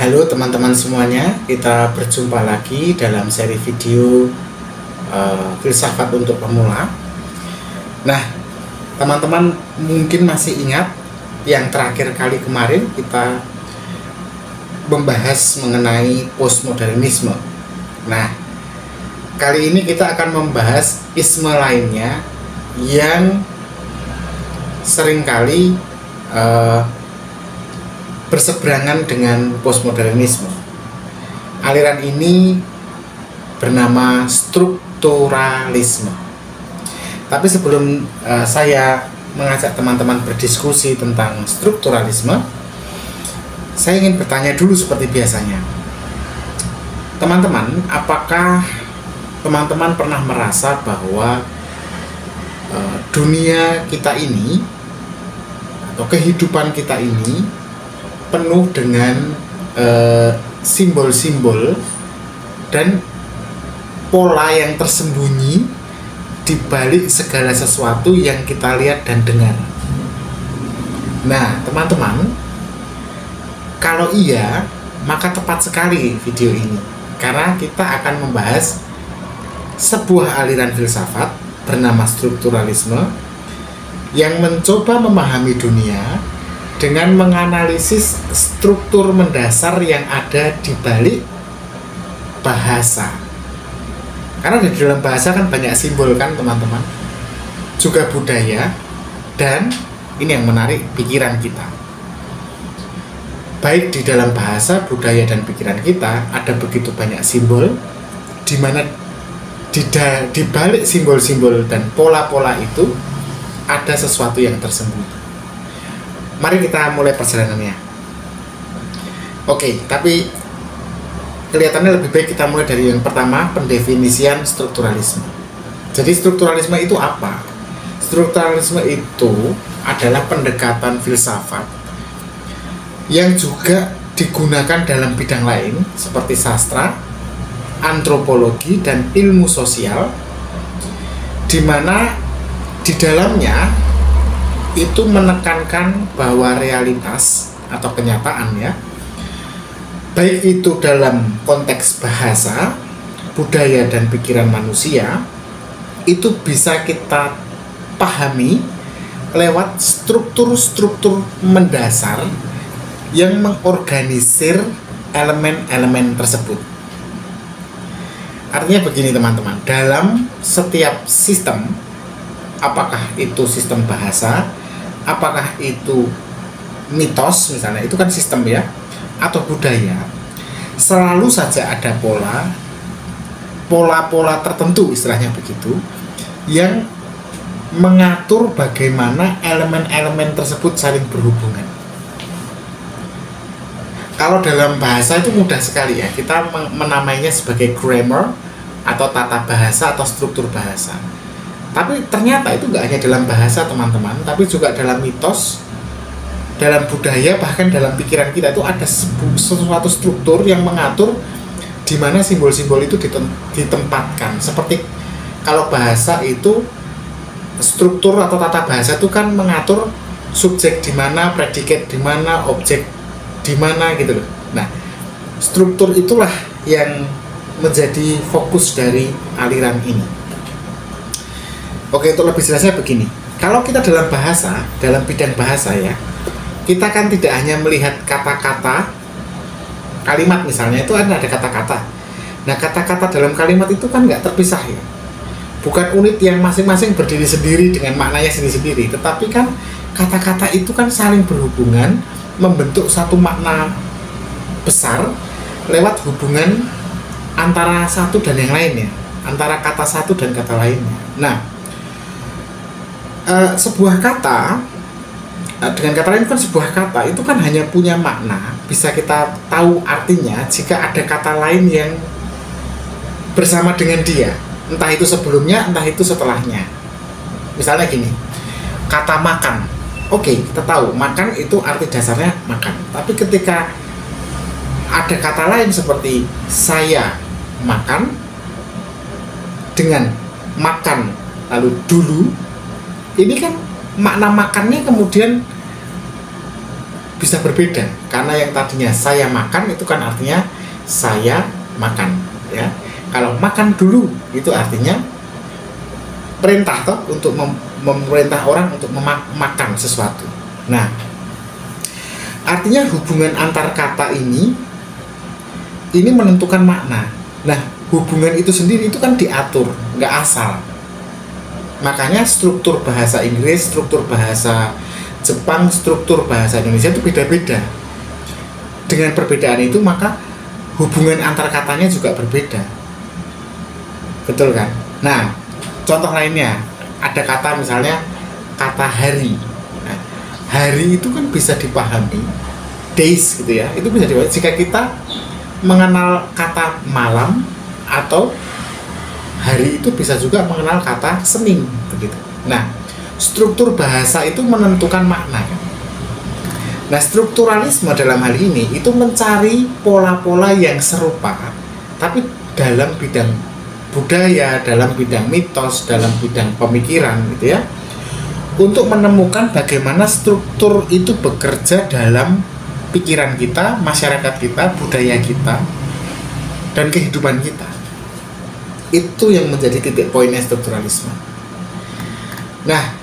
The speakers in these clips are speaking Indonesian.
Halo teman-teman semuanya, kita berjumpa lagi dalam seri video filsafat untuk pemula. Nah, teman-teman mungkin masih ingat yang terakhir kali kemarin kita membahas mengenai postmodernisme. Nah, kali ini kita akan membahas isme lainnya yang seringkali berseberangan dengan postmodernisme. Aliran ini bernama strukturalisme. Tapi sebelum saya mengajak teman-teman berdiskusi tentang strukturalisme, saya ingin bertanya dulu seperti biasanya. Teman-teman, apakah teman-teman pernah merasa bahwa dunia kita ini atau kehidupan kita ini penuh dengan simbol-simbol dan pola yang tersembunyi di balik segala sesuatu yang kita lihat dan dengar? Nah, teman-teman, kalau iya, maka tepat sekali video ini, karena kita akan membahas sebuah aliran filsafat bernama strukturalisme yang mencoba memahami dunia dengan menganalisis struktur mendasar yang ada di balik bahasa. Karena di dalam bahasa kan banyak simbol kan teman-teman, juga budaya, dan ini yang menarik pikiran kita. Baik di dalam bahasa, budaya, dan pikiran kita ada begitu banyak simbol, di mana di balik simbol-simbol dan pola-pola itu ada sesuatu yang tersembunyi. Mari kita mulai perjalanannya. Oke, tapi kelihatannya lebih baik kita mulai dari yang pertama, pendefinisian strukturalisme. Jadi strukturalisme itu apa? Strukturalisme itu adalah pendekatan filsafat yang juga digunakan dalam bidang lain seperti sastra, antropologi, dan ilmu sosial, di mana di dalamnya itu menekankan bahwa realitas atau kenyataan, ya, baik itu dalam konteks bahasa, budaya, dan pikiran manusia, itu bisa kita pahami lewat struktur-struktur mendasar yang mengorganisir elemen-elemen tersebut. Artinya begini teman-teman, dalam setiap sistem, apakah itu sistem bahasa, apakah itu mitos misalnya, itu kan sistem, ya, atau budaya, selalu saja ada pola-pola tertentu, istilahnya begitu, yang mengatur bagaimana elemen-elemen tersebut saling berhubungan. Kalau dalam bahasa itu mudah sekali, ya, kita menamainya sebagai grammar atau tata bahasa atau struktur bahasa. Tapi ternyata itu nggak hanya dalam bahasa teman-teman, tapi juga dalam mitos, dalam budaya, bahkan dalam pikiran kita itu ada sesuatu struktur yang mengatur di mana simbol-simbol itu ditempatkan. Seperti kalau bahasa itu, struktur atau tata bahasa itu kan mengatur subjek di mana, predikat di mana, objek di mana, gitu loh. Nah, struktur itulah yang menjadi fokus dari aliran ini. Oke, untuk lebih jelasnya begini. Kalau kita dalam bahasa, dalam bidang bahasa, ya, kita kan tidak hanya melihat kata-kata, kalimat misalnya, itu ada kata-kata. Nah, kata-kata dalam kalimat itu kan nggak terpisah, ya. Bukan unit yang masing-masing berdiri sendiri dengan maknanya sendiri-sendiri, tetapi kan kata-kata itu kan saling berhubungan, membentuk satu makna besar lewat hubungan antara satu dan yang lainnya, antara kata satu dan kata lainnya. Nah, sebuah kata dengan kata lain kan sebuah kata itu kan hanya punya makna, bisa kita tahu artinya jika ada kata lain yang bersama dengan dia, entah itu sebelumnya, entah itu setelahnya. Misalnya gini, kata makan. Oke, kita tahu makan itu arti dasarnya makan. Tapi ketika ada kata lain seperti saya makan dengan makan lalu dulu, ini kan makna makannya kemudian bisa berbeda, karena yang tadinya saya makan itu kan artinya saya makan, ya. Kalau makan dulu itu artinya perintah toh, untuk memerintah orang untuk memakan sesuatu. Nah, artinya hubungan antar kata ini menentukan makna. Nah, hubungan itu sendiri itu kan diatur, nggak asal. Makanya struktur bahasa Inggris, struktur bahasa Jepang, struktur bahasa Indonesia itu beda-beda. Dengan perbedaan itu maka hubungan antar katanya juga berbeda. Betul kan? Nah, contoh lainnya, ada kata misalnya kata hari. Nah, hari itu kan bisa dipahami, days gitu ya, itu bisa dipahami jika kita mengenal kata malam, atau hari itu bisa juga mengenal kata Senin begitu. Nah, struktur bahasa itu menentukan makna. Nah, strukturalisme dalam hal ini itu mencari pola-pola yang serupa, tapi dalam bidang budaya, dalam bidang mitos, dalam bidang pemikiran gitu ya, untuk menemukan bagaimana struktur itu bekerja dalam pikiran kita, masyarakat kita, budaya kita, dan kehidupan kita. Itu yang menjadi titik poinnya strukturalisme. Nah,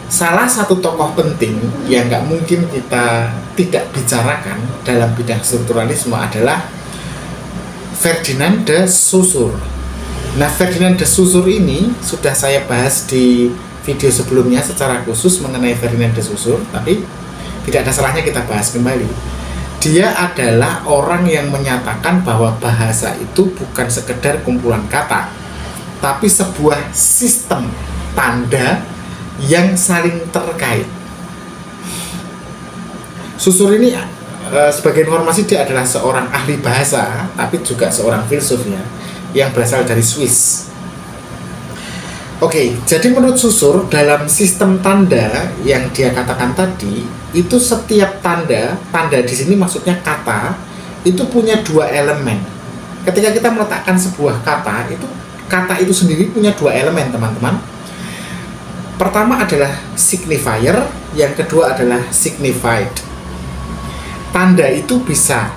salah satu tokoh penting yang nggak mungkin kita tidak bicarakan dalam bidang strukturalisme adalah Ferdinand de Saussure. Nah, Ferdinand de Saussure ini sudah saya bahas di video sebelumnya secara khusus mengenai Ferdinand de Saussure, tapi tidak ada salahnya kita bahas kembali. Dia adalah orang yang menyatakan bahwa bahasa itu bukan sekedar kumpulan kata, tapi sebuah sistem tanda yang saling terkait. Saussure ini sebagai informasi dia adalah seorang ahli bahasa, tapi juga seorang filsuf ya, yang berasal dari Swiss. Oke, jadi menurut Saussure dalam sistem tanda yang dia katakan tadi, itu setiap tanda di sini maksudnya kata, itu punya dua elemen. Ketika kita meletakkan sebuah kata itu sendiri punya dua elemen, teman-teman. Pertama adalah signifier, yang kedua adalah signified. Tanda itu bisa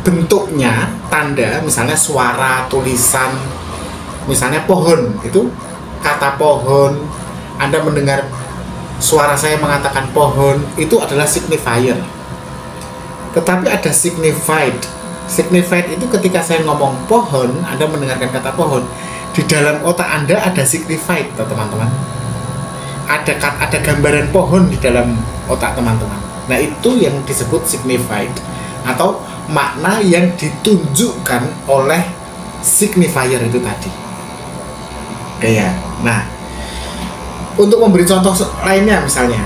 bentuknya tanda, misalnya suara, tulisan, misalnya pohon, itu kata pohon, Anda mendengar suara saya mengatakan pohon, itu adalah signifier. Tetapi ada signified. Signified itu ketika saya ngomong pohon, Anda mendengarkan kata pohon, di dalam otak Anda ada signified, teman-teman. Ada gambaran pohon di dalam otak teman-teman. Nah, itu yang disebut signified, atau makna yang ditunjukkan oleh signifier itu tadi. Kayak, nah, untuk memberi contoh lainnya, misalnya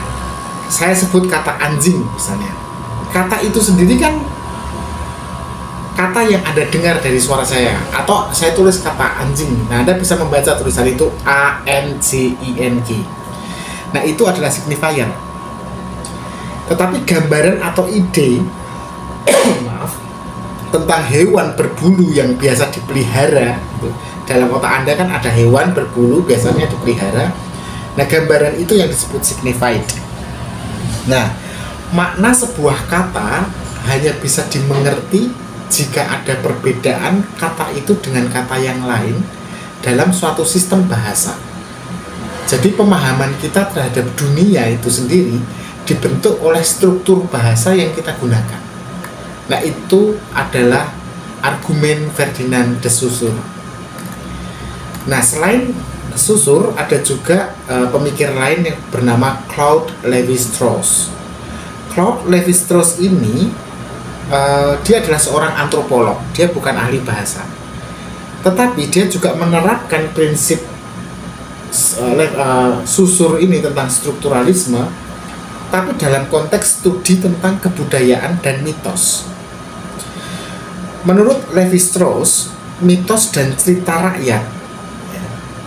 saya sebut kata anjing misalnya. Kata itu sendiri kan kata yang Anda dengar dari suara saya, atau saya tulis kata anjing. Nah, Anda bisa membaca tulisan itu ANJING. Nah, itu adalah signifier. Tetapi gambaran atau ide maaf, tentang hewan berbulu yang biasa dipelihara gitu. Dalam otak Anda kan ada hewan berbulu biasanya dipelihara. Nah, gambaran itu yang disebut signified. Nah, makna sebuah kata hanya bisa dimengerti jika ada perbedaan kata itu dengan kata yang lain dalam suatu sistem bahasa. Jadi pemahaman kita terhadap dunia itu sendiri dibentuk oleh struktur bahasa yang kita gunakan. Nah, itu adalah argumen Ferdinand de Saussure. Nah, selain Saussure ada juga pemikir lain yang bernama Claude Lévi-Strauss. Claude Lévi-Strauss ini dia adalah seorang antropolog, dia bukan ahli bahasa, tetapi dia juga menerapkan prinsip Saussure ini tentang strukturalisme, tapi dalam konteks studi tentang kebudayaan dan mitos. Menurut Lévi-Strauss, mitos dan cerita rakyat,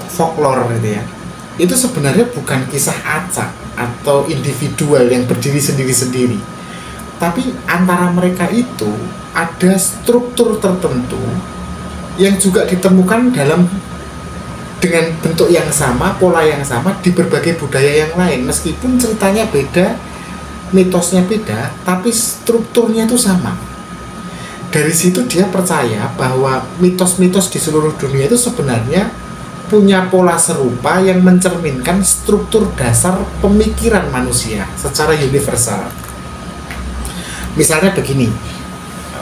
folklore gitu ya, itu sebenarnya bukan kisah acak atau individual yang berdiri sendiri-sendiri, tapi antara mereka itu ada struktur tertentu yang juga ditemukan dengan bentuk yang sama, pola yang sama di berbagai budaya yang lain. Meskipun ceritanya beda, mitosnya beda, tapi strukturnya itu sama. Dari situ dia percaya bahwa mitos-mitos di seluruh dunia itu sebenarnya punya pola serupa yang mencerminkan struktur dasar pemikiran manusia secara universal. Misalnya begini,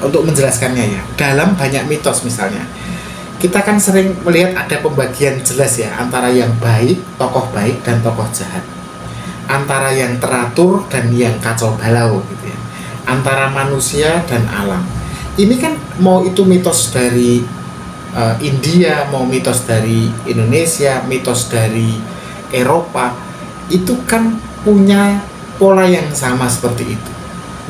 untuk menjelaskannya ya, dalam banyak mitos misalnya, kita kan sering melihat ada pembagian jelas ya antara yang baik, tokoh baik dan tokoh jahat, antara yang teratur dan yang kacau balau gitu ya, antara manusia dan alam. Ini kan mau itu mitos dari India, mau mitos dari Indonesia, mitos dari Eropa, itu kan punya pola yang sama seperti itu.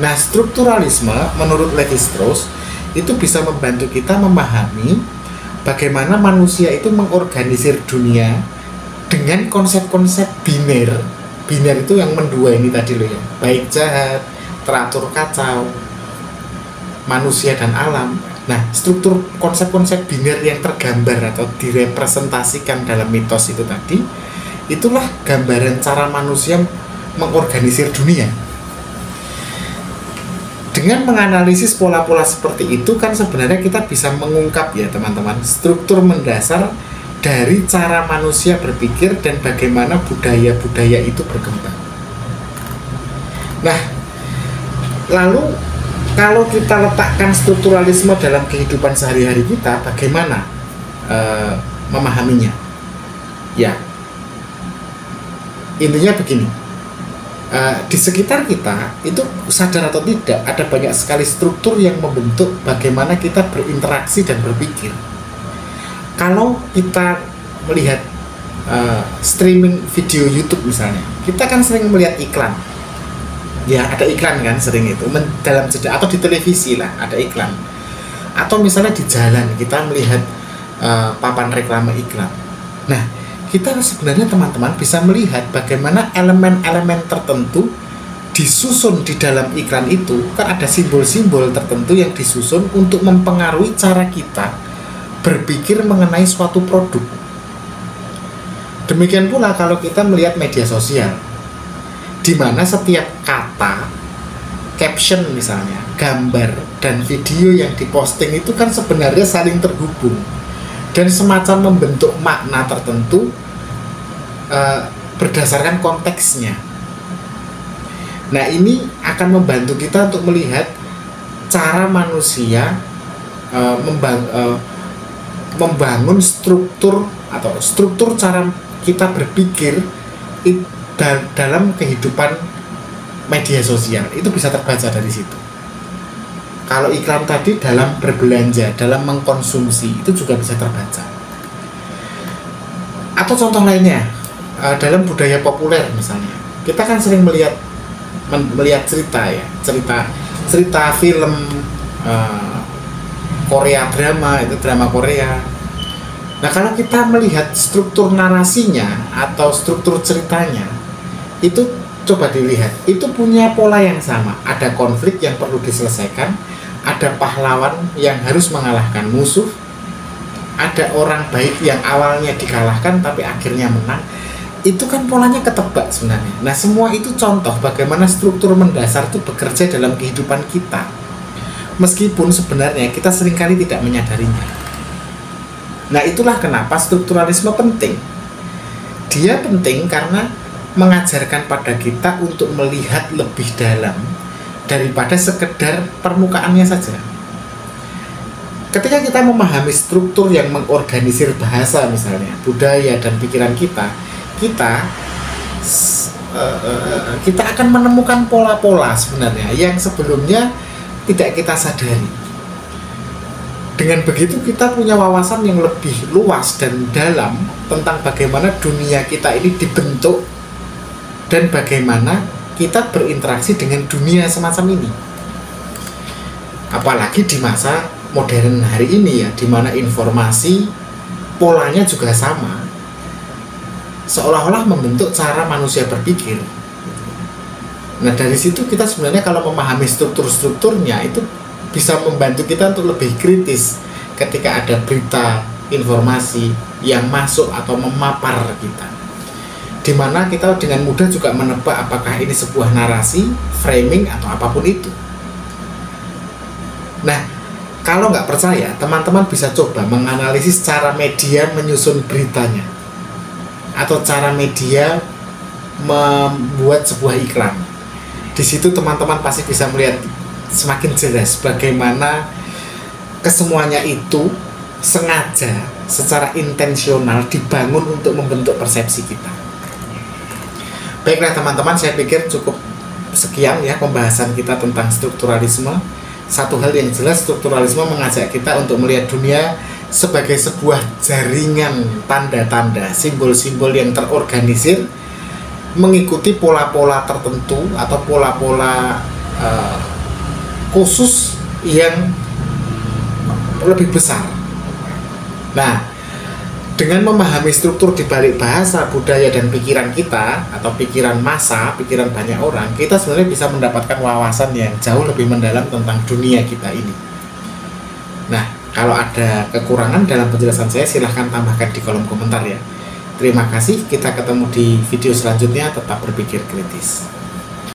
Nah, strukturalisme menurut Levi-Strauss itu bisa membantu kita memahami bagaimana manusia itu mengorganisir dunia dengan konsep-konsep biner. Biner itu yang mendua ini tadi loh ya, baik jahat, teratur kacau, manusia dan alam. Nah, struktur konsep-konsep biner yang tergambar atau direpresentasikan dalam mitos itu tadi, itulah gambaran cara manusia mengorganisir dunia. Dengan menganalisis pola-pola seperti itu kan sebenarnya kita bisa mengungkap ya teman-teman, struktur mendasar dari cara manusia berpikir dan bagaimana budaya-budaya itu berkembang. Nah, lalu kalau kita letakkan strukturalisme dalam kehidupan sehari-hari kita, bagaimana memahaminya? Ya, intinya begini. Di sekitar kita itu sadar atau tidak ada banyak sekali struktur yang membentuk bagaimana kita berinteraksi dan berpikir. Kalau kita melihat streaming video YouTube misalnya, kita kan sering melihat iklan. Ya, ada iklan kan sering itu dalam jeda, atau di televisi lah ada iklan. Atau misalnya di jalan kita melihat papan reklame iklan. Nah, kita sebenarnya teman-teman bisa melihat bagaimana elemen-elemen tertentu disusun di dalam iklan itu. Kan ada simbol-simbol tertentu yang disusun untuk mempengaruhi cara kita berpikir mengenai suatu produk. Demikian pula kalau kita melihat media sosial, di mana setiap kata, caption misalnya, gambar, dan video yang diposting itu kan sebenarnya saling terhubung dan semacam membentuk makna tertentu berdasarkan konteksnya. Nah, ini akan membantu kita untuk melihat cara manusia membangun struktur atau struktur cara kita berpikir dalam kehidupan media sosial. Itu bisa terbaca dari situ. Kalau iklan tadi dalam berbelanja, dalam mengkonsumsi, itu juga bisa terbaca. Atau contoh lainnya, dalam budaya populer misalnya, kita kan sering melihat cerita ya, cerita film Korea, drama, itu drama Korea. Nah, kalau kita melihat struktur narasinya atau struktur ceritanya, itu coba dilihat, itu punya pola yang sama. Ada konflik yang perlu diselesaikan, ada pahlawan yang harus mengalahkan musuh, ada orang baik yang awalnya dikalahkan tapi akhirnya menang. Itu kan polanya ketebak sebenarnya. Nah, semua itu contoh bagaimana struktur mendasar itu bekerja dalam kehidupan kita, meskipun sebenarnya kita seringkali tidak menyadarinya. Nah, itulah kenapa strukturalisme penting. Dia penting karena mengajarkan pada kita untuk melihat lebih dalam daripada sekedar permukaannya saja. Ketika kita memahami struktur yang mengorganisir bahasa misalnya, budaya dan pikiran kita akan menemukan pola-pola sebenarnya yang sebelumnya tidak kita sadari. Dengan begitu kita punya wawasan yang lebih luas dan dalam tentang bagaimana dunia kita ini dibentuk dan bagaimana kita berinteraksi dengan dunia semacam ini. Apalagi di masa modern hari ini ya, di mana informasi polanya juga sama, seolah-olah membentuk cara manusia berpikir. Nah, dari situ kita sebenarnya kalau memahami struktur-strukturnya itu bisa membantu kita untuk lebih kritis ketika ada berita informasi yang masuk atau memapar kita. dimana kita dengan mudah juga menebak apakah ini sebuah narasi, framing, atau apapun itu. Nah, kalau nggak percaya, teman-teman bisa coba menganalisis cara media menyusun beritanya atau cara media membuat sebuah iklan. Di situ teman-teman pasti bisa melihat semakin jelas bagaimana kesemuanya itu sengaja, secara intensional dibangun untuk membentuk persepsi kita. Baiklah teman-teman, saya pikir cukup sekian ya pembahasan kita tentang strukturalisme. Satu hal yang jelas, strukturalisme mengajak kita untuk melihat dunia sebagai sebuah jaringan tanda-tanda, simbol-simbol yang terorganisir mengikuti pola-pola tertentu atau pola-pola khusus yang lebih besar. Nah, dengan memahami struktur di balik bahasa, budaya, dan pikiran kita atau pikiran massa, pikiran banyak orang, kita sebenarnya bisa mendapatkan wawasan yang jauh lebih mendalam tentang dunia kita ini. Nah, kalau ada kekurangan dalam penjelasan saya, silahkan tambahkan di kolom komentar ya. Terima kasih, kita ketemu di video selanjutnya, tetap berpikir kritis.